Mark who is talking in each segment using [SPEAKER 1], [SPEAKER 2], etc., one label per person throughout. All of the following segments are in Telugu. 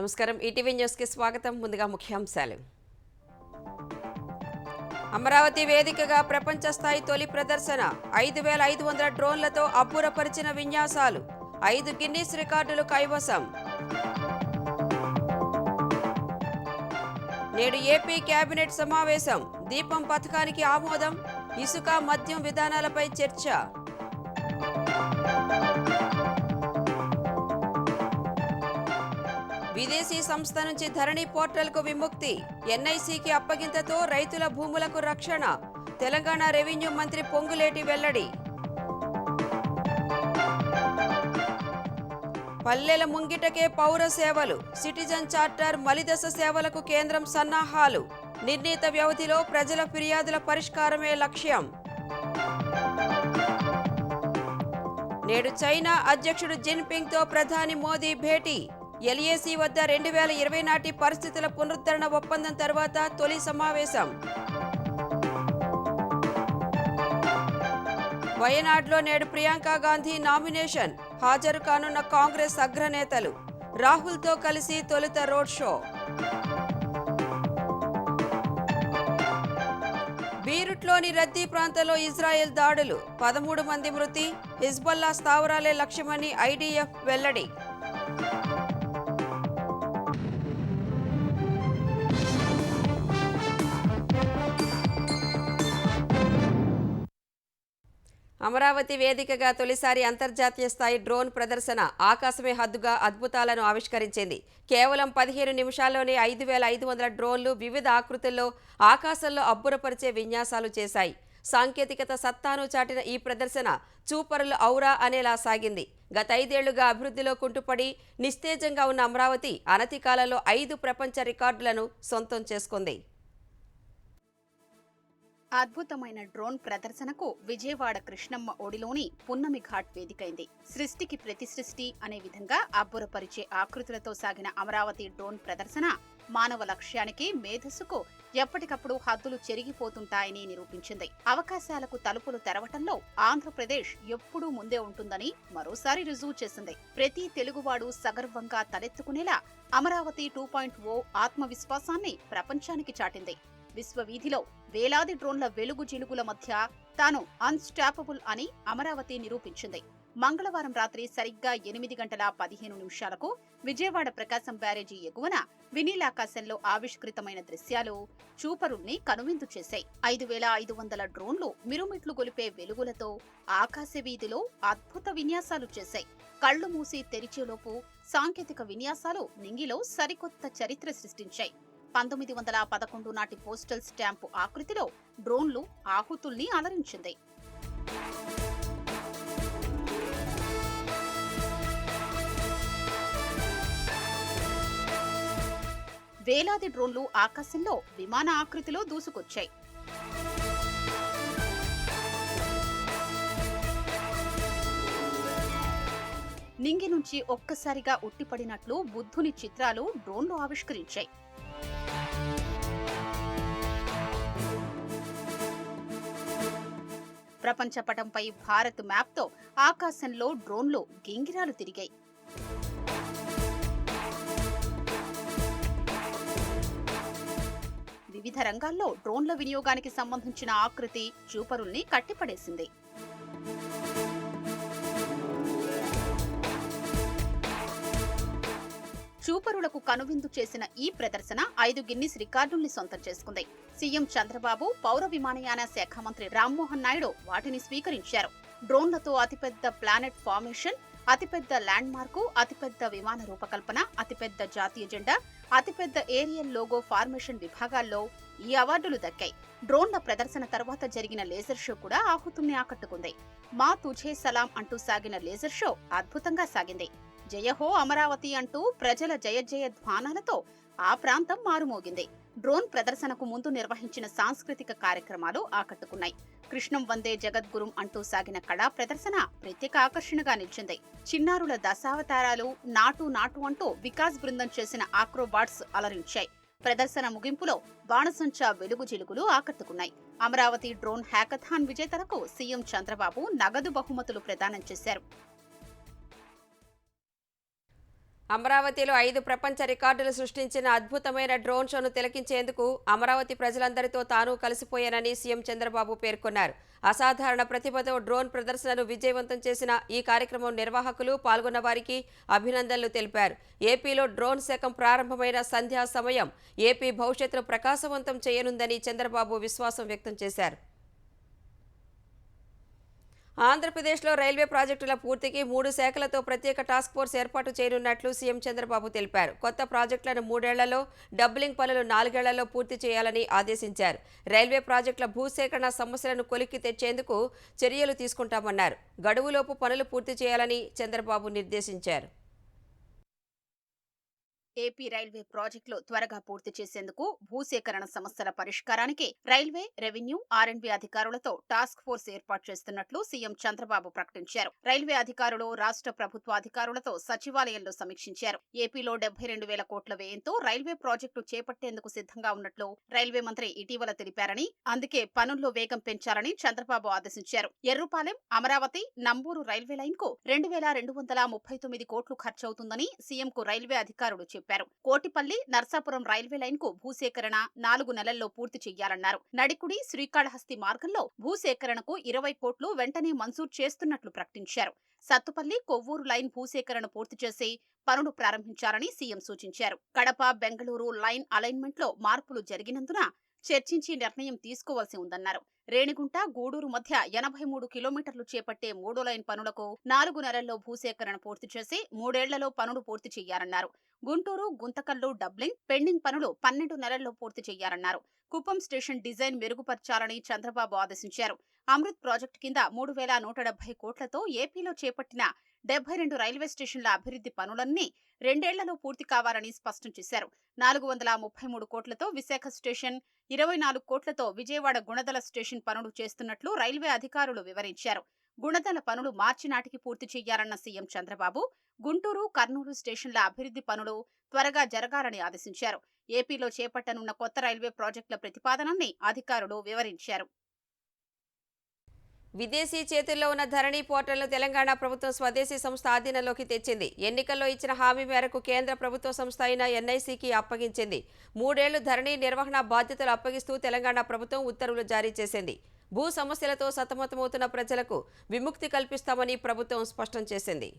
[SPEAKER 1] నమస్కారం ఈటీవీ న్యూస్ కి స్వాగతం. ముందుగా ముఖ్యాంశాలు. అమరావతి వేదికగా ప్రపంచ స్థాయి తొలి ప్రదర్శన 5500 డ్రోన్లతో అబ్బురపరిచిన విన్యాసాలు 5 గిన్నీస్ రికార్డులు కైవసం. నేడు ఏపీ కేబినెట్ సమావేశం. దీపం పథకానికి ఆమోదం. ఇసుక మద్యం విధానాలపై చర్చ. విదేశీ సంస్థ నుంచి ధరణి పోర్టల్కు విముక్తి. ఎన్ఐసికి అప్పగింతతో రైతుల భూములకు రక్షణ. తెలంగాణ రెవెన్యూ మంత్రి పొంగులేటి వెల్లడి. పల్లెల ముంగిటకే పౌర సేవలు. సిటిజన్ చార్టర్ మలిదశ సేవలకు కేంద్రం సన్నాహాలు. నిర్ణీత వ్యవధిలో ప్రజల ఫిర్యాదుల పరిష్కారమే లక్ష్యం. నేడు చైనా అధ్యక్షుడు జిన్పింగ్తో ప్రధాని మోదీ భేటీ. ఎల్ఏసీ వద్ద 2020 నాటి పరిస్థితుల పునరుద్ధరణ ఒప్పందం తర్వాత తొలి సమావేశం. వయనాడ్లో నేడు ప్రియాంక గాంధీ నామినేషన్. హాజరు కానున్న కాంగ్రెస్ అగ్రనేతలు. రాహుల్తో కలిసి తొలుత రోడ్ షో. బీరుట్లోని రద్దీ ప్రాంతంలో ఇజ్రాయెల్ దాడులు. 13 మంది మృతి. హిజ్బుల్లా స్థావరాలే లక్ష్యమని ఐడీఎఫ్ వెల్లడి. అమరావతి వేదికగా తొలిసారి అంతర్జాతీయ స్థాయి డ్రోన్ ప్రదర్శన ఆకాశమే హద్దుగా అద్భుతాలను ఆవిష్కరించింది. కేవలం 15 నిమిషాల్లోనే 5500 డ్రోన్లు వివిధ ఆకృతుల్లో ఆకాశంలో అబ్బురపరిచే విన్యాసాలు చేశాయి. సాంకేతికత సత్తాను చాటిన ఈ ప్రదర్శన చూపరులు ఔరా అనేలా సాగింది. గత 5 ఏళ్లుగా అభివృద్ధిలో కుంటుపడి నిస్తేజంగా ఉన్న అమరావతి అనతి కాలంలో 5 ప్రపంచ రికార్డులను సొంతం చేసుకుంది.
[SPEAKER 2] అద్భుతమైన డ్రోన్ ప్రదర్శనకు విజయవాడ కృష్ణమ్మ ఓడిలోని పున్నమి ఘాట్ వేదికైంది. సృష్టికి ప్రతి సృష్టి అనే విధంగా అబ్బురపరిచే ఆకృతులతో సాగిన అమరావతి డ్రోన్ ప్రదర్శన మానవ లక్ష్యానికి మేధస్సుకు ఎప్పటికప్పుడు హద్దులు చెరిగిపోతుంటాయని నిరూపించింది. అవకాశాలకు తలుపులు తెరవటంలో ఆంధ్రప్రదేశ్ ఎప్పుడూ ముందే ఉంటుందని మరోసారి రుజువు చేసింది. ప్రతి తెలుగువాడు సగర్వంగా తలెత్తుకునేలా అమరావతి 2.0 ఆత్మవిశ్వాసాన్ని ప్రపంచానికి చాటింది. విశ్వవీధిలో వేలాది డ్రోన్ల వెలుగు జిలుగుల మధ్య తాను అన్స్టాపబుల్ అని అమరావతి నిరూపించింది. మంగళవారం రాత్రి సరిగ్గా 8:15 విజయవాడ ప్రకాశం బ్యారేజీ ఎగువన వినీలాకాశంలో ఆవిష్కృతమైన దృశ్యాలు చూపరుల్ని కనువిందు చేశాయి. 5500 డ్రోన్లు మిరుమిట్లు గొలిపే వెలుగులతో ఆకాశ వీధిలో అద్భుత విన్యాసాలు చేశాయి. కళ్లు మూసి తెరిచేలోపు సాంకేతిక విన్యాసాలు నింగిలో సరికొత్త చరిత్ర సృష్టించాయి. 1911 నాటి పోస్టల్ స్టాంపు ఆకృతిలో డ్రోన్లు ఆహుతుల్ని అలరించింది. వేలాది డ్రోన్లు ఆకాశంలో విమాన ఆకృతిలో దూసుకొచ్చాయి. నింగి నుంచి ఒక్కసారిగా ఉట్టిపడినట్లు బుద్ధుని చిత్రాలు డ్రోన్లు ఆవిష్కరించాయి. ప్రపంచ పటంపై భారత్ మ్యాప్తో ఆకాశంలో డ్రోన్లు గింగిరాలు తిరిగాయి. వివిధ రంగాల్లో డ్రోన్ల వినియోగానికి సంబంధించిన ఆకృతి చూపరుల్ని కట్టిపడేసింది. చూపరులకు కనువిందు చేసిన ఈ ప్రదర్శన 5 గిన్నిస్ రికార్డుల్ని సొంతం చేసుకుంది. సీఎం చంద్రబాబు, పౌర విమానయాన శాఖ మంత్రి రామ్మోహన్ నాయుడు వాటిని స్వీకరించారు. డ్రోన్లతో అతిపెద్ద ప్లానెట్ ఫార్మేషన్, అతిపెద్ద ల్యాండ్ మార్కు, అతిపెద్ద విమాన రూపకల్పన, అతిపెద్ద జాతీయ జెండా, అతిపెద్ద ఏరియల్ లోగో ఫార్మేషన్ విభాగాల్లో ఈ అవార్డులు దక్కాయి. డ్రోన్ల ప్రదర్శన తర్వాత జరిగిన లేజర్ షో కూడా ఆహుతుల్ని ఆకట్టుకుంది. మా తుఝే సలాం అంటూ సాగిన లేజర్ షో అద్భుతంగా సాగింది. జయహో అమరావతి అంటూ ప్రజల జయ జయ ధ్వానాలతో ఆ ప్రాంతం మారుమోగింది. డ్రోన్ ప్రదర్శనకు ముందు నిర్వహించిన సాంస్కృతిక కార్యక్రమాలు ఆకట్టుకున్నాయి. కృష్ణం వందే జగద్గురుం అంటూ సాగిన కళా ప్రదర్శన ప్రత్యేక ఆకర్షణగా నిలిచింది. చిన్నారుల దశావతారాలు, నాటు నాటు అంటూ వికాస్ బృందం చేసిన ఆక్రోబాట్స్ అలరించాయి. ప్రదర్శన ముగింపులో బాణసంచా వెలుగు జిలుగులు ఆకట్టుకున్నాయి. అమరావతి డ్రోన్ హ్యాకథాన్ విజేతలకు సీఎం చంద్రబాబు నగదు బహుమతులు ప్రదానం చేశారు.
[SPEAKER 1] అమరావతిలో 5 ప్రపంచ రికార్డులు సృష్టించిన అద్భుతమైన డ్రోన్ షోను తిలకించేందుకు అమరావతి ప్రజలందరితో తాను కలిసిపోయానని సీఎం చంద్రబాబు పేర్కొన్నారు. అసాధారణ ప్రతిభతో డ్రోన్ ప్రదర్శనను విజయవంతం చేసిన ఈ కార్యక్రమం నిర్వాహకులు, పాల్గొన్న వారికి అభినందనలు తెలిపారు. ఏపీలో డ్రోన్ శకం ప్రారంభమైన సంధ్యా సమయం ఏపీ భవిష్యత్తును ప్రకాశవంతం చేయనుందని చంద్రబాబు విశ్వాసం వ్యక్తం చేశారు. ఆంధ్రప్రదేశ్లో రైల్వే ప్రాజెక్టుల పూర్తికి 3 శాఖలతో ప్రత్యేక టాస్క్ ఫోర్స్ ఏర్పాటు చేయనున్నట్లు సీఎం చంద్రబాబు తెలిపారు. కొత్త ప్రాజెక్టులను 3 ఏళ్లలో, డబ్బలింగ్ పనులు 4 ఏళ్లలో పూర్తి చేయాలని ఆదేశించారు. రైల్వే ప్రాజెక్టుల భూసేకరణ సమస్యలను కొలిక్కి తెచ్చేందుకు చర్యలు తీసుకుంటామన్నారు. గడువులోపు పనులు పూర్తి చేయాలని చంద్రబాబు నిర్దేశించారు.
[SPEAKER 2] ఏపీ రైల్వే ప్రాజెక్టులు త్వరగా పూర్తి చేసేందుకు భూసేకరణ సమస్యల పరిష్కారానికి రైల్వే, రెవెన్యూ, ఆర్ఎండ్బీ అధికారులతో టాస్క్ ఫోర్స్ ఏర్పాటు చేస్తున్నట్లు సీఎం చంద్రబాబు ప్రకటించారు. రైల్వే అధికారులు రాష్ట్ర ప్రభుత్వ అధికారులతో సచివాలయంలో సమీక్షించారు. ఏపీలో 72,000 కోట్ల వ్యయంతో రైల్వే ప్రాజెక్టు చేపట్టేందుకు సిద్ధంగా ఉన్నట్లు రైల్వే మంత్రి ఇటీవల తెలిపారని, అందుకే పనుల్లో వేగం పెంచాలని చంద్రబాబు ఆదేశించారు. ఎర్రుపాలెం, అమరావతి, నంబూరు రైల్వే లైన్ కు 2,239 కోట్లు ఖర్చవుతుందని సీఎంకు రైల్వే అధికారులు చెప్పారు. కోటిపల్లి, నర్సాపురం రైల్వే లైన్ కు భూసేకరణ 4 నెలల్లో పూర్తి చేయాలన్నారు. నడికుడి, శ్రీకాళహస్తి మార్గంలో భూసేకరణకు 20 కోట్లు వెంటనే మంజూరు చేస్తున్నట్లు ప్రకటించారు. సత్తుపల్లి, కొవ్వూరు లైన్ భూసేకరణ పూర్తి చేసి పనులు ప్రారంభించాలని సీఎం సూచించారు. కడప, బెంగళూరు లైన్ అలైన్మెంట్ లో మార్పులు జరిగినందున చర్చించి నిర్ణయం తీసుకోవాల్సి ఉందన్నారు. రేణిగుంట, గూడూరు మధ్య 83 కిలోమీటర్లు చేపట్టే 3వ లైన్ పనులకు 4 నెలల్లో భూసేకరణ పూర్తి చేసి 3 ఏళ్లలో పనులు పూర్తి చేయాలన్నారు. గుంటూరు, గుంతకల్లు డబ్లింగ్, పెండింగ్ పనులు 12 నెలల్లో పూర్తి చేయాలన్నారు. కుప్పం స్టేషన్ డిజైన్ మెరుగుపర్చాలని చంద్రబాబు ఆదేశించారు. అమృత్ ప్రాజెక్టు కింద 3,170 కోట్లతో ఏపీలో చేపట్టిన 72 రైల్వే స్టేషన్ల అభివృద్ధి పనులన్నీ 2 ఏళ్లలో పూర్తి కావాలని స్పష్టం చేశారు. 433 కోట్లతో విశాఖ స్టేషన్, 24 కోట్లతో విజయవాడ గుణదల స్టేషన్ పనులు చేస్తున్నట్లు రైల్వే అధికారులు వివరించారు. గుణదల పనులు మార్చి నాటికి పూర్తి చేయాలన్న సీఎం చంద్రబాబు గుంటూరు, కర్నూలు స్టేషన్ల అభివృద్ధి పనులు త్వరగా జరగాలని ఆదేశించారు. ఏపీలో చేపట్టనున్న కొత్త రైల్వే ప్రాజెక్టుల ప్రతిపాదనల్ని అధికారులు వివరించారు.
[SPEAKER 1] విదేశీ చేతుల్లో ఉన్న ధరణి పోర్టల్ను తెలంగాణ ప్రభుత్వం స్వదేశీ సంస్థ ఆధీనంలోకి తెచ్చింది. ఎన్నికల్లో ఇచ్చిన హామీ మేరకు కేంద్ర ప్రభుత్వ సంస్థ అయిన ఎన్ఐసికి అప్పగించింది. 3 ఏళ్లు ధరణి నిర్వహణ బాధ్యతలు అప్పగిస్తూ తెలంగాణ ప్రభుత్వం ఉత్తర్వులు జారీ చేసింది. భూ సమస్యలతో సతమతమవుతున్న ప్రజలకు విముక్తి కల్పిస్తామని ప్రభుత్వం స్పష్టం చేసింది.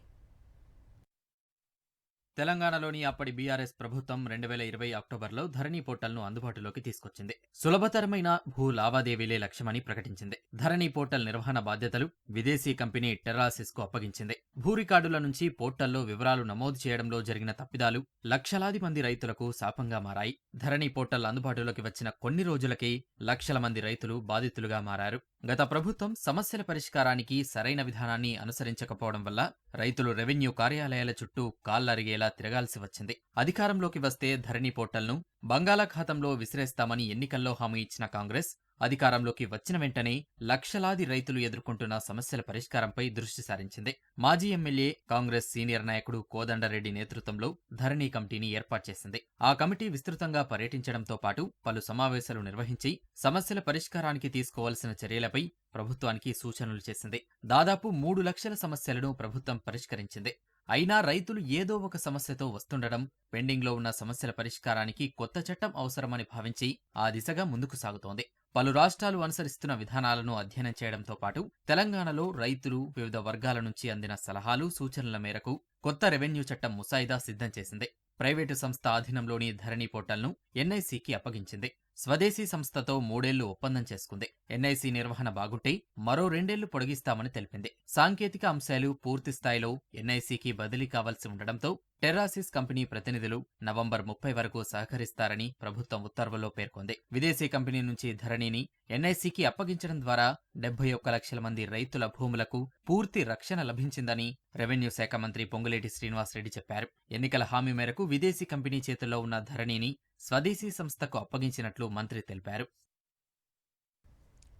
[SPEAKER 3] తెలంగాణలోని అప్పటి బీఆర్ఎస్ ప్రభుత్వం 2020 అక్టోబర్లో ధరణి పోర్టల్ను అందుబాటులోకి తీసుకొచ్చింది. సులభతరమైన భూ లావాదేవీలే లక్ష్యమని ప్రకటించింది. ధరణి పోర్టల్ నిర్వహణ బాధ్యతలు విదేశీ కంపెనీ టెర్రాసిస్కు అప్పగించింది. భూ రికార్డుల నుంచి పోర్టల్లో వివరాలు నమోదు చేయడంలో జరిగిన తప్పిదాలు లక్షలాది మంది రైతులకు శాపంగా మారాయి. ధరణి పోర్టల్ అందుబాటులోకి వచ్చిన కొన్ని రోజులకే లక్షల మంది రైతులు బాధితులుగా మారారు. గత ప్రభుత్వం సమస్యల పరిష్కారానికి సరైన విధానాన్ని అనుసరించకపోవడం వల్ల రైతులు రెవెన్యూ కార్యాలయాల చుట్టూ కాళ్లరిగేలా తిరగాల్సి వచ్చింది. అధికారంలోకి వస్తే ధరణి పోర్టల్ను బంగాళాఖాతంలో విసిరేస్తామని ఎన్నికల్లో హామీ ఇచ్చిన కాంగ్రెస్ అధికారంలోకి వచ్చిన వెంటనే లక్షలాది రైతులు ఎదుర్కొంటున్న సమస్యల పరిష్కారంపై దృష్టి సారించింది. మాజీ ఎమ్మెల్యే, కాంగ్రెస్ సీనియర్ నాయకుడు కోదండరెడ్డి నేతృత్వంలో ధరణి కమిటీని ఏర్పాటు చేసింది. ఆ కమిటీ విస్తృతంగా పర్యటించడంతో పాటు పలు సమావేశాలు నిర్వహించి సమస్యల పరిష్కారానికి తీసుకోవాల్సిన చర్యలపై ప్రభుత్వానికి సూచనలు చేసింది. దాదాపు 3 లక్షల సమస్యలను ప్రభుత్వం పరిష్కరించింది. అయినా రైతులు ఏదో ఒక సమస్యతో వస్తుండడం, పెండింగ్లో ఉన్న సమస్యల పరిష్కారానికి కొత్త చట్టం అవసరమని భావించి ఆ దిశగా ముందుకు సాగుతోంది. పలు రాష్ట్రాలు అనుసరిస్తున్న విధానాలను అధ్యయనం చేయడంతో పాటు తెలంగాణలో రైతులు, వివిధ వర్గాల నుంచి అందిన సలహాలు, సూచనల మేరకు కొత్త రెవెన్యూ చట్టం ముసాయిదా సిద్ధం చేసింది. ప్రైవేటు సంస్థ ఆధీనంలోని ధరణి పోర్టల్ను ఎన్ఐసికి అప్పగించింది. స్వదేశీ సంస్థతో 3 ఏళ్లు ఒప్పందం చేసుకుంది. ఎన్ఐసి నిర్వహణ బాగుంటే మరో 2 ఏళ్లు పొడిగిస్తామని తెలిపింది. సాంకేతిక అంశాలు పూర్తి స్థాయిలో ఎన్ఐసికి బదిలీ కావాల్సి ఉండడంతో టెర్రాసిస్ కంపెనీ ప్రతినిధులు నవంబర్ 30 వరకు సహకరిస్తారని ప్రభుత్వం ఉత్తర్వుల్లో పేర్కొంది. విదేశీ కంపెనీ నుంచి ధరణిని ఎన్ఐసికి అప్పగించడం ద్వారా 71 లక్షల మంది రైతుల భూములకు పూర్తి రక్షణ లభించిందని రెవెన్యూ శాఖ మంత్రి పొంగులేటి శ్రీనివాసరెడ్డి చెప్పారు. ఎన్నికల హామీ మేరకు విదేశీ కంపెనీ చేతుల్లో ఉన్న ధరణిని స్వదేశీ సంస్థకు అప్పగించినట్లు మంత్రి తెలిపారు.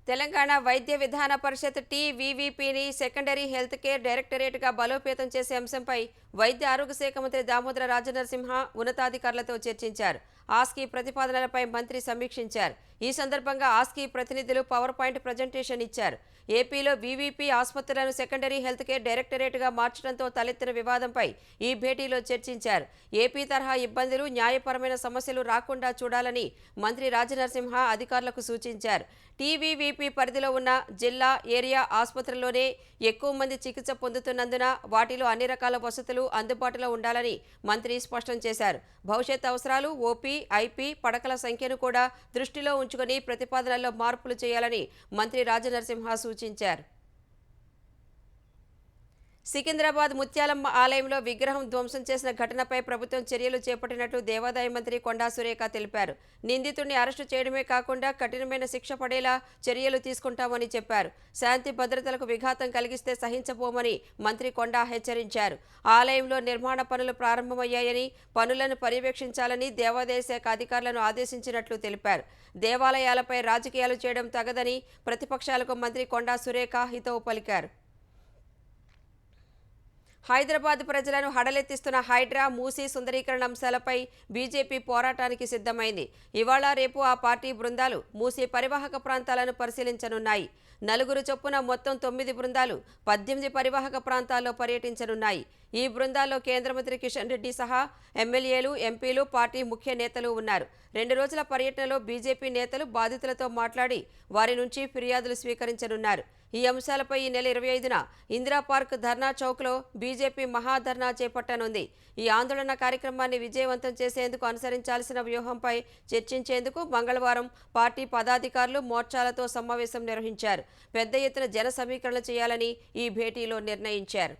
[SPEAKER 1] తెలంగాణ వైద్య విధాన పరిషత్ టీవీవీపీని సెకండరీ హెల్త్ కేర్ డైరెక్టరేట్గా బలోపేతం చేసే అంశంపై వైద్య ఆరోగ్య శాఖ మంత్రి దామోదర రాజనరసింహ ఉన్నతాధికారులతో చర్చించారు. ఆస్కీ ప్రతిపాదనలపై మంత్రి సమీక్షించారు. ఈ సందర్భంగా ఆస్కీ ప్రతినిధులు పవర్ పాయింట్ ప్రజెంటేషన్ ఇచ్చారు. ఏపీలో వీవీపీ ఆసుపత్రులను సెకండరీ హెల్త్ కేర్ డైరెక్టరేట్గా మార్చడంతో తలెత్తిన వివాదంపై ఈ భేటీలో చర్చించారు. ఏపీ తరహా ఇబ్బందులు, న్యాయపరమైన సమస్యలు రాకుండా చూడాలని మంత్రి రాజనరసింహ అధికారులకు సూచించారు. టీవీవీపీ పరిధిలో ఉన్న జిల్లా, ఏరియా ఆసుపత్రుల్లోనే ఎక్కువ మంది చికిత్స పొందుతున్నందున వాటిలో అన్ని రకాల వసతులు అందుబాటులో ఉండాలని మంత్రి స్పష్టం చేశారు. భవిష్యత్ అవసరాలు, ఓపీ, ఐపీ పడకల సంఖ్యను కూడా దృష్టిలో ఉంచుకొని ప్రతిపాదనల్లో మార్పులు చేయాలని మంత్రి రాజనరసింహ సూచించారు. సికింద్రాబాద్ ముత్యాలమ్మ ఆలయంలో విగ్రహం ధ్వంసం చేసిన ఘటనపై ప్రభుత్వం చర్యలు చేపట్టినట్లు దేవాదాయ మంత్రి కొండా సురేఖ తెలిపారు. నిందితుడిని అరెస్టు చేయడమే కాకుండా కఠినమైన శిక్ష పడేలా చర్యలు తీసుకుంటామని చెప్పారు. శాంతి భద్రతలకు విఘాతం కలిగిస్తే సహించబోమని మంత్రి కొండా హెచ్చరించారు. ఆలయంలో నిర్మాణ పనులు ప్రారంభమయ్యాయని, పనులను పర్యవేక్షించాలని దేవాదాయ శాఖ అధికారులను ఆదేశించినట్లు తెలిపారు. దేవాలయాలపై రాజకీయాలు చేయడం తగదని ప్రతిపక్షాలకు మంత్రి కొండా సురేఖ హితవు పలికారు. హైదరాబాద్ ప్రజలను హడలెత్తిస్తున్న హైడ్రా, మూసీ సుందరీకరణ అంశాలపై బీజేపీ పోరాటానికి సిద్ధమైంది. ఇవాళ రేపు ఆ పార్టీ బృందాలు మూసీ పరివాహక ప్రాంతాలను పరిశీలించనున్నాయి. 4 చొప్పున మొత్తం 9 బృందాలు 18 పరివాహక ప్రాంతాల్లో పర్యటించనున్నాయి. ఈ బృందాల్లో కేంద్ర మంత్రి కిషన్ రెడ్డి సహా ఎమ్మెల్యేలు, ఎంపీలు, పార్టీ ముఖ్య నేతలు ఉన్నారు. 2 రోజుల పర్యటనలో బీజేపీ నేతలు బాధితులతో మాట్లాడి వారి నుంచి ఫిర్యాదులు స్వీకరించనున్నారు. ఈ అంశాలపై ఈ నెల 25న ఇందిరా పార్క్ ధర్నా చౌక్లో బీజేపీ మహాధర్నా చేపట్టనుంది. ఈ ఆందోళన కార్యక్రమాన్ని విజయవంతం చేసేందుకు అనుసరించాల్సిన వ్యూహంపై చర్చించేందుకు మంగళవారం పార్టీ పదాధికారులు మోర్చాలతో సమావేశం నిర్వహించారు. పెద్ద ఎత్తున జన సమీకరణ చేయాలని ఈ భేటీలో నిర్ణయించారు.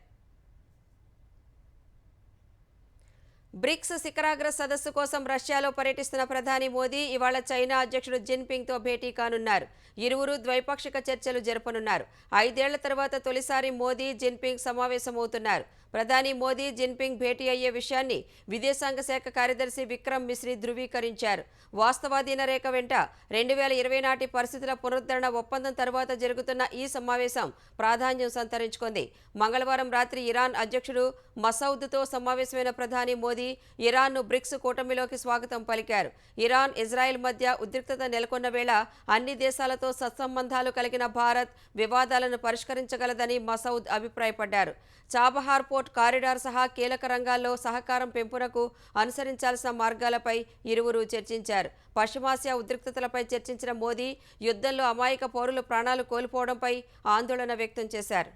[SPEAKER 1] బ్రిక్స్ శిఖరాగ్ర సదస్సు కోసం రష్యాలో పర్యటిస్తున్న ప్రధాని మోదీ ఇవాళ చైనా అధ్యక్షుడు జిన్పింగ్తో భేటీ కానున్నారు. ఇరువురు ద్వైపాక్షిక చర్చలు జరపనున్నారు. 5 ఏళ్ల తర్వాత తొలిసారి మోదీ, జిన్పింగ్ సమావేశమవుతున్నారు. ప్రధాని మోదీ, జిన్పింగ్ భేటీ అయ్యే విషయాన్ని విదేశాంగ శాఖ కార్యదర్శి విక్రమ్ మిశ్రీ ధృవీకరించారు. వాస్తవాధీన రేఖ వెంట 2020 నాటి పరిస్థితుల పునరుద్ధరణ ఒప్పందం తర్వాత జరుగుతున్న ఈ సమావేశం ప్రాధాన్యం సంతరించుకుంది. మంగళవారం రాత్రి ఇరాన్ అధ్యక్షుడు మసౌద్తో సమావేశమైన ప్రధాని మోదీ ఇరాన్ను బ్రిక్స్ కూటమిలోకి స్వాగతం పలికారు. ఇరాన్, ఇజ్రాయెల్ మధ్య ఉద్రిక్తత నెలకొన్న వేళ అన్ని దేశాలతో సత్సంబంధాలు కలిగిన భారత్ వివాదాలను పరిష్కరించగలదని మసౌద్ అభిప్రాయపడ్డారు. చాబహార్ పోర్ట్ కారిడార్ సహా కీలక రంగాల్లో సహకారం పెంపునకు అనుసరించాల్సిన మార్గాలపై ఇరువురు చర్చించారు. పశ్చిమాసియా ఉద్రిక్తతలపై చర్చించిన మోదీ యుద్ధంలో అమాయక పౌరులు ప్రాణాలు కోల్పోవడంపై ఆందోళన వ్యక్తం చేశారు.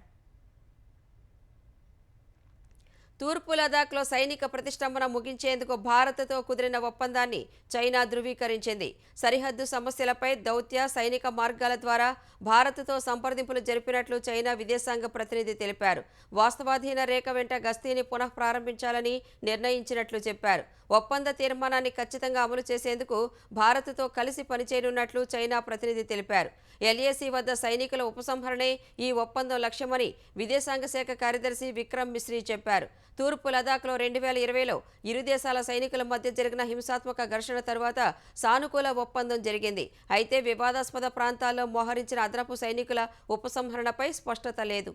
[SPEAKER 1] తూర్పు లదాఖ్లో సైనిక ప్రతిష్టంభన ముగించేందుకు భారత్తో కుదిరిన ఒప్పందాన్ని చైనా ధృవీకరించింది. సరిహద్దు సమస్యలపై దౌత్య, సైనిక మార్గాల ద్వారా భారత్తో సంప్రదింపులు జరిపినట్లు చైనా విదేశాంగ ప్రతినిధి తెలిపారు. వాస్తవాధీన రేఖ వెంట గస్తీని పునః ప్రారంభించాలని నిర్ణయించినట్లు చెప్పారు. ఒప్పంద తీర్మానాన్ని ఖచ్చితంగా అమలు చేసేందుకు భారత్తో కలిసి పనిచేయనున్నట్లు చైనా ప్రతినిధి తెలిపారు. ఎల్ఏసీ వద్ద సైనికుల ఉపసంహరణే ఈ ఒప్పందం లక్ష్యమని విదేశాంగ శాఖ కార్యదర్శి విక్రమ్ మిశ్రీ చెప్పారు. తూర్పు లదాఖ్లో 2020లో ఇరు దేశాల సైనికుల మధ్య జరిగిన హింసాత్మక ఘర్షణ తర్వాత సానుకూల ఒప్పందం జరిగింది. అయితే వివాదాస్పద ప్రాంతాల్లో మోహరించిన అదనపు సైనికుల ఉపసంహరణపై స్పష్టత లేదు.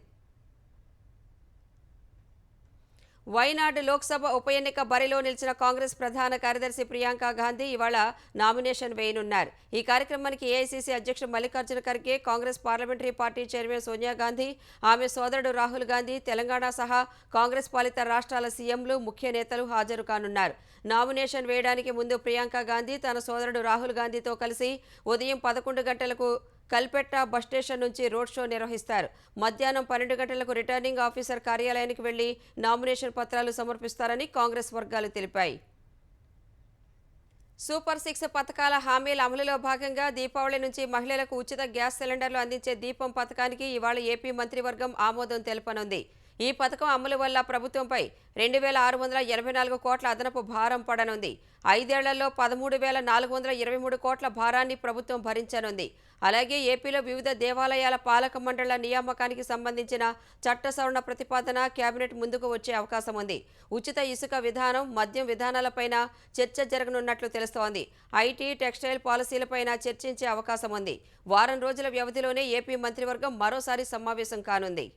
[SPEAKER 1] వైనాడ్ లోక్సభ ఉప ఎన్నిక బరిలో నిలిచిన కాంగ్రెస్ ప్రధాన కార్యదర్శి ప్రియాంక గాంధీ ఇవాళ నామినేషన్ వేయనున్నారు. ఈ కార్యక్రమానికి ఏఐసీసీ అధ్యక్షుడు Mallikarjuna Kharge, Congress parliamentary party chairman Sonia Gandhi, ఆమె సోదరుడు రాహుల్ గాంధీ, తెలంగాణ సహా కాంగ్రెస్ పాలిత రాష్ట్రాల సీఎంలు, ముఖ్య నేతలు హాజరు కానున్నారు. నామినేషన్ వేయడానికి ముందు ప్రియాంక గాంధీ తన సోదరుడు రాహుల్ గాంధీతో కలిసి ఉదయం 11 గంటలకు కల్పెట్టా బస్ స్టేషన్ నుంచి రోడ్ షో నిర్వహిస్తారు. మధ్యాహ్నం 12 గంటలకు రిటర్నింగ్ ఆఫీసర్ కార్యాలయానికి వెళ్లి నామినేషన్ పత్రాలు సమర్పిస్తారని కాంగ్రెస్ వర్గాలు తెలిపాయి. సూపర్ 6 పథకాల హామీల అమలులో భాగంగా దీపావళి నుంచి మహిళలకు ఉచిత గ్యాస్ సిలిండర్లు అందించే దీపం పథకానికి ఇవాళ ఏపీ మంత్రివర్గం ఆమోదం తెలపనుంది. ఈ పథకం అమలు వల్ల ప్రభుత్వంపై 2,684 కోట్ల అదనపు భారం పడనుంది. 5 ఏళ్లలో 13,423 కోట్ల భారాన్ని ప్రభుత్వం భరించనుంది. అలాగే ఏపీలో వివిధ దేవాలయాల పాలక మండళ్ల నియామకానికి సంబంధించిన చట్ట సవరణ ప్రతిపాదన కేబినెట్ ముందుకు వచ్చే అవకాశం ఉంది. ఉచిత ఇసుక విధానం, మద్యం విధానాలపైన చర్చ జరగనున్నట్లు తెలుస్తోంది. ఐటీ, టెక్స్టైల్ పాలసీలపైన చర్చించే అవకాశం ఉంది. వారం రోజుల వ్యవధిలోనే ఏపీ మంత్రివర్గం మరోసారి సమావేశం కానుంది.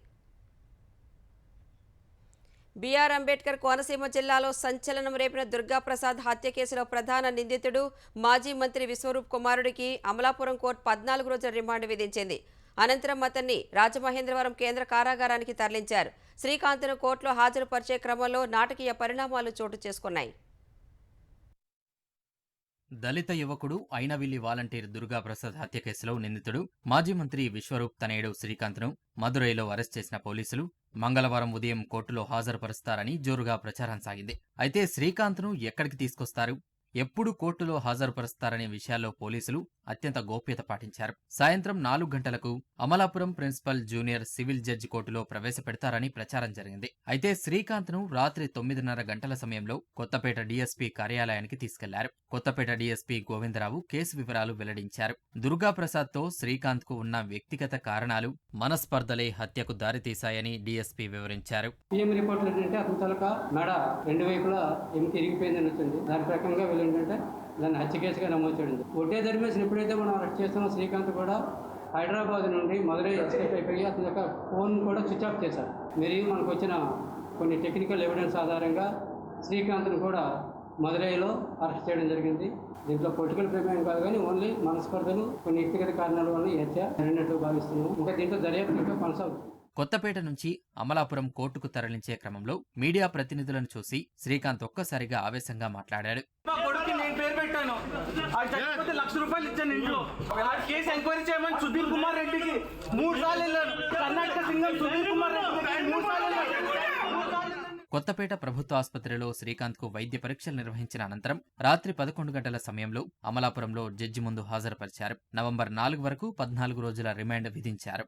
[SPEAKER 1] బీఆర్ అంబేద్కర్ కోనసీమ జిల్లాలో సంచలనం రేపిన దుర్గాప్రసాద్ హత్య కేసులో ప్రధాన నిందితుడు మాజీ మంత్రి విశ్వరూప్ కుమారుడికి అమలాపురం కోర్టు 14 రోజుల రిమాండ్ విధించింది. అనంతరం అతన్ని రాజమహేంద్రవరం కేంద్ర కారాగారానికి తరలించారు. శ్రీకాంత్ను కోర్టులో హాజరుపరిచే క్రమంలో నాటకీయ పరిణామాలు చోటు చేసుకున్నాయి.
[SPEAKER 3] దళిత యువకుడు ఐనవిల్లి వాలంటీర్ దుర్గాప్రసాద్ హత్య కేసులో నిందితుడు మాజీ మంత్రి విశ్వరూప్ తనయుడు శ్రీకాంత్ను మదురైలో అరెస్ట్ చేసిన పోలీసులు మంగళవారం ఉదయం కోర్టులో హాజరుపరుస్తారని జోరుగా ప్రచారం సాగింది. అయితే శ్రీకాంత్ను ఎక్కడికి తీసుకొస్తారు, ఎప్పుడు కోర్టులో హాజరుపరుస్తారనే విషయాల్లో పోలీసులు అత్యంత గోప్యత పాటించారు. సాయంత్రం 4 గంటలకు Amalapuram principal junior civil judge కోర్టులో ప్రవేశపెడతారని ప్రచారం జరిగింది. అయితే శ్రీకాంత్ను రాత్రి 9:30 గంటల సమయంలో కొత్తపేట డీఎస్పీ కార్యాలయానికి తీసుకెళ్లారు. కొత్తపేట డీఎస్పీ గోవిందరావు కేసు వివరాలు వెల్లడించారు. దుర్గాప్రసాద్తో శ్రీకాంత్కు ఉన్న వ్యక్తిగత కారణాలు, మనస్పర్ధలే హత్యకు దారితీశాయని డీఎస్పీ వివరించారు.
[SPEAKER 4] పిఎం రిపోర్ట్లు ఏంటంటే అతని తలక మెడ 2 వైపులా ఎముక ఇరిగిపోయిందని వచ్చింది. దాని ప్రకారంగా వీళ్ళు ఏంటంటే దాన్ని హత్య కేసుగా నమోదు చేయడం. ఒకే ధర్మేసిన ఎప్పుడైతే మనం అరెస్ట్ చేస్తామో శ్రీకాంత్ కూడా హైదరాబాద్ నుండి మదురై ఎస్కేప్ అయిపోయి అతని యొక్క ఫోన్ కూడా స్విచ్ ఆఫ్ చేశారు. మరియు మనకు వచ్చిన కొన్ని టెక్నికల్ ఎవిడెన్స్ ఆధారంగా శ్రీకాంత్ను కూడా మదురైలో అరెస్ట్ చేయడం జరిగింది. దీంట్లో పొలిటికల్ ప్రమేయం కాదు కానీ ఓన్లీ మనస్పర్ధలు, కొన్ని వ్యక్తిగత కారణాల వల్ల ఈ హత్య జరిగినట్టు భావిస్తున్నాము. ఇంకా దీంట్లో దర్యాప్తు ఇంకా కొనసాగుతుంది.
[SPEAKER 3] కొత్తపేట నుంచి అమలాపురం కోర్టుకు తరలించే క్రమంలో మీడియా ప్రతినిధులను చూసి శ్రీకాంత్ ఒక్కసారిగా ఆవేశంగా మాట్లాడాడు.
[SPEAKER 5] మా కొడుకు నేను పేరు పెట్టాను, అది చచ్చిపోతే ₹1,00,000 ఇచ్చాను ఇంట్లో. ఆ కేసు ఎంక్వైరీ చేయమని సుధీర్ కుమార్ రెడ్డికి 3 సార్లు వెళ్ళాను. కర్ణాటక సింగం సుధీర్ కుమార్ రెడ్డికి 3 సార్లు వెళ్ళాను.
[SPEAKER 3] కొత్తపేట ప్రభుత్వ ఆసుపత్రిలో శ్రీకాంత్కు వైద్య పరీక్షలు నిర్వహించిన అనంతరం రాత్రి 11 గంటల సమయంలో అమలాపురంలో జడ్జి ముందు హాజరుపరిచారు. నవంబర్ 4 వరకు 14 రోజుల రిమాండ్ విధించారు.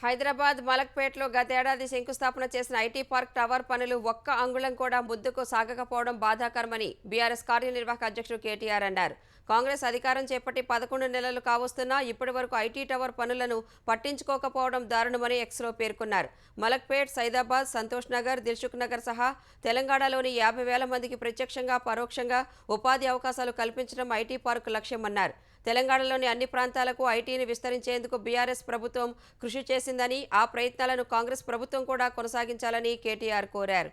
[SPEAKER 1] హైదరాబాద్ మలక్పేటలో గతేడాది శంకుస్థాపన చేసిన ఐటీ పార్క్ టవర్ పనులు ఒక్క అంగుళం కూడా ముందుకు సాగకపోవడం బాధాకరమని బీఆర్ఎస్ కార్యనిర్వాహక అధ్యక్షుడు కేటీఆర్ అన్నారు. కాంగ్రెస్ అధికారం చేపట్టి 11 నెలలు కావస్తున్నా ఇప్పటి వరకు ఐటీ టవర్ పనులను పట్టించుకోకపోవడం దారుణమని ఎక్స్లో పేర్కొన్నారు. మలక్పేట్, సైదాబాద్, సంతోష్ నగర్, దిల్సుఖ్ నగర్ సహా తెలంగాణలోని 50,000 మందికి ప్రత్యక్షంగా పరోక్షంగా ఉపాధి అవకాశాలు కల్పించడం ఐటీ పార్క్ లక్ష్యమన్నారు. తెలంగాణలోని అన్ని ప్రాంతాలకు ఐటీని విస్తరించేందుకు బీఆర్ఎస్ ప్రభుత్వం కృషి చేసిందని, ఆ ప్రయత్నాలను కాంగ్రెస్ ప్రభుత్వం కూడా కొనసాగించాలని కేటీఆర్ కోరారు.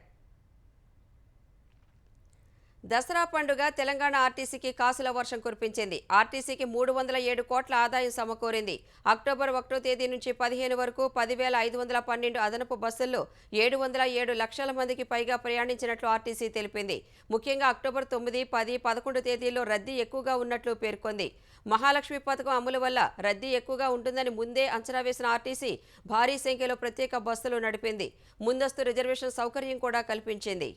[SPEAKER 1] దసరా పండుగ తెలంగాణ ఆర్టీసీకి కాసుల వర్షం కురిపించింది. ఆర్టీసీకి 307 కోట్ల ఆదాయం సమకూరింది. అక్టోబర్ 1వ తేదీ నుంచి 15 వరకు 10,512 అదనపు బస్సుల్లో 707 లక్షల మందికి పైగా ప్రయాణించినట్లు ఆర్టీసీ తెలిపింది. ముఖ్యంగా అక్టోబర్ 9, 10, 11 తేదీల్లో రద్దీ ఎక్కువగా ఉన్నట్లు పేర్కొంది. మహాలక్ష్మి పథకం అమలు వల్ల రద్దీ ఎక్కువగా ఉంటుందని ముందే అంచనా వేసిన ఆర్టీసీ భారీ సంఖ్యలో ప్రత్యేక బస్సులు నడిపింది. ముందస్తు రిజర్వేషన్ సౌకర్యం కూడా కల్పించింది.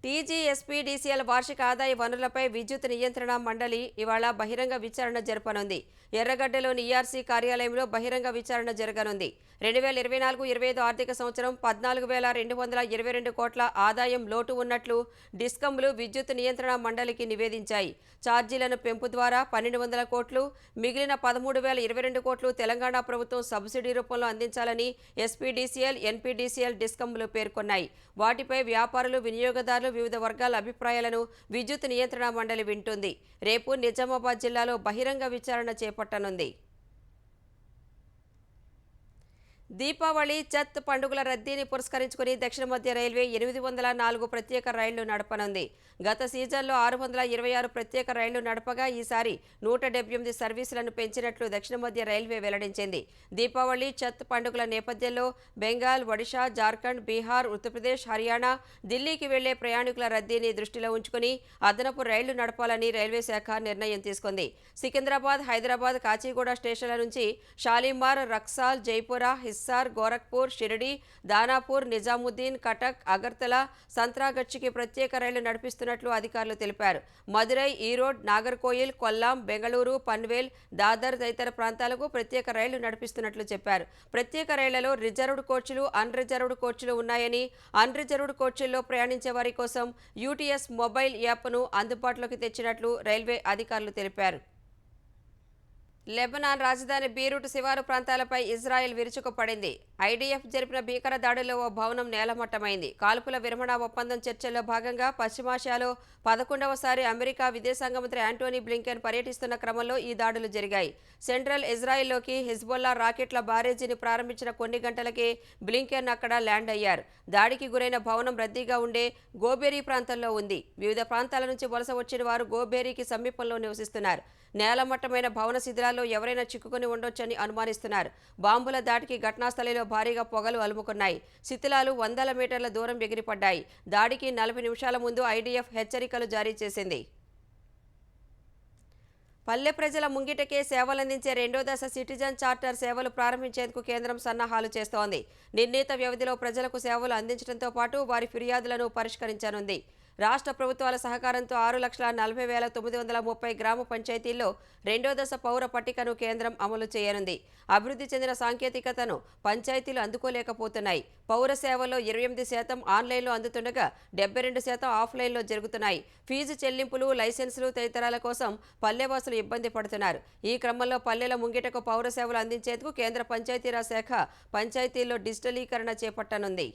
[SPEAKER 1] టీజీఎస్పీడీసీఎల్ వార్షిక ఆదాయ వనరులపై విద్యుత్ నియంత్రణ మండలి ఇవాళ బహిరంగ విచారణ జరపనుంది. ఎర్రగడ్డలోని ఈఆర్సీ కార్యాలయంలో బహిరంగ విచారణ జరగనుంది. 2024-25 ఆర్థిక సంవత్సరం 14,222 కోట్ల ఆదాయం లోటు ఉన్నట్లు డిస్కంలు విద్యుత్ నియంత్రణ మండలికి నివేదించాయి. ఛార్జీలను పెంపు ద్వారా 1,200 కోట్లు, మిగిలిన 13,022 కోట్లు తెలంగాణ ప్రభుత్వం సబ్సిడీ రూపంలో అందించాలని ఎస్పీడీసీఎల్, ఎన్పీడీసీఎల్ డిస్కంలు పేర్కొన్నాయి. వాటిపై వ్యాపారులు, వినియోగదారులు, వివిధ వర్గాల అభిప్రాయాలను విద్యుత్ నియంత్రణ మండలి వింటుంది. రేపు నిజామాబాద్ జిల్లాలో బహిరంగ విచారణ చేపట్టనుంది. దీపావళి, చత్ పండుగల రద్దీని పురస్కరించుకుని దక్షిణ మధ్య రైల్వే 804 ప్రత్యేక రైళ్లు నడపనుంది. గత సీజన్లో 626 ప్రత్యేక రైళ్లు నడపగా ఈసారి 178 సర్వీసులను పెంచినట్లు దక్షిణ మధ్య రైల్వే వెల్లడించింది. దీపావళి, చత్ పండుగల నేపథ్యంలో బెంగాల్, ఒడిషా, జార్ఖండ్, బీహార్, ఉత్తరప్రదేశ్, హర్యానా, ఢిల్లీకి వెళ్లే ప్రయాణికుల రద్దీని దృష్టిలో ఉంచుకుని అదనపు రైళ్లు నడపాలని రైల్వే శాఖ నిర్ణయం తీసుకుంది. సికింద్రాబాద్, హైదరాబాద్, కాచిగూడ స్టేషన్ల నుంచి షాలిమార్, రక్సాల్, జైపుర, హిస్సార్, గోరఖ్పూర్, షిరిడి, దానాపూర్, నిజాముద్దీన్, కటక్, అగర్తల, సంత్రాగచ్చికి ప్రత్యేక రైళ్లు నడిపిస్తున్నట్లు అధికారులు తెలిపారు. మదురై, ఈరోడ్, నాగర్కోయిల్, కొల్లాం, బెంగళూరు, పన్వేల్, దాదర్ తదితర ప్రాంతాలకు ప్రత్యేక రైళ్లు నడిపిస్తున్నట్లు చెప్పారు. ప్రత్యేక రైళ్లలో రిజర్వ్డ్ కోచ్లు, అన్ రిజర్వ్డ్ కోచ్లు ఉన్నాయని, అన్ రిజర్వ్డ్ కోచ్ల్లో ప్రయాణించే వారి కోసం యూటీఎస్ మొబైల్ యాప్ను అందుబాటులోకి తెచ్చినట్లు రైల్వే అధికారులు తెలిపారు. లెబనాన్ రాజధాని బీరూట్ శివారు ప్రాంతాలపై ఇజ్రాయెల్ విరుచుకుపడింది. ఐడీఎఫ్ జరిపిన భీకర దాడుల్లో ఓ భవనం నేలమట్టమైంది. కాల్పుల విరమణ ఒప్పందం చర్చల్లో భాగంగా పశ్చిమాసియాలో 11వసారి అమెరికా విదేశాంగ మంత్రి యాంటోనీ బ్లింకెన్ పర్యటిస్తున్న క్రమంలో ఈ దాడులు జరిగాయి. సెంట్రల్ ఇజ్రాయెల్లోకి హిజ్బుల్లా రాకెట్ల బారేజీని ప్రారంభించిన కొన్ని గంటలకే బ్లింకెన్ అక్కడ ల్యాండ్ అయ్యారు. దాడికి గురైన భవనం రద్దీగా ఉండే గోబేరీ ప్రాంతంలో ఉంది. వివిధ ప్రాంతాల నుంచి వలస వచ్చిన వారు గోబేరీకి సమీపంలో నివసిస్తున్నారు. నేలమట్టమైన భవన శిథిలాల్లో ఎవరైనా చిక్కుకుని ఉండొచ్చని అనుమానిస్తున్నారు. బాంబుల దాడికి ఘటనాస్థలిలో భారీగా పొగలు అలుముకున్నాయి. శిథిలాలు వందల మీటర్ల దూరం ఎగిరిపడ్డాయి. దాడికి 40 నిమిషాల ముందు ఐడీఎఫ్ హెచ్చరికలు జారీ చేసింది. పల్లె ప్రజల ముంగిటకే సేవలందించే రెండో దశ సిటిజన్ చార్టర్ సేవలు ప్రారంభించేందుకు కేంద్రం సన్నాహాలు చేస్తోంది. నిర్ణీత వ్యవధిలో ప్రజలకు సేవలు అందించడంతో పాటు వారి ఫిర్యాదులను పరిష్కరించనుంది. రాష్ట్ర ప్రభుత్వాల సహకారంతో 6,40,930 గ్రామ పంచాయతీల్లో రెండో దశ పౌర పట్టికను కేంద్రం అమలు చేయనుంది. అభివృద్ధి చెందిన సాంకేతికతను పంచాయతీలు అందుకోలేకపోతున్నాయి. పౌర సేవల్లో 28% ఆన్లైన్లో అందుతుండగా 72% ఆఫ్లైన్లో జరుగుతున్నాయి. ఫీజు చెల్లింపులు, లైసెన్సులు తదితరాల కోసం పల్లెవాసులు ఇబ్బంది పడుతున్నారు. ఈ క్రమంలో పల్లెల ముంగిటకు పౌర సేవలు అందించేందుకు కేంద్ర పంచాయతీరాజ్ శాఖ పంచాయతీల్లో డిజిటలీకరణ చేపట్టనుంది.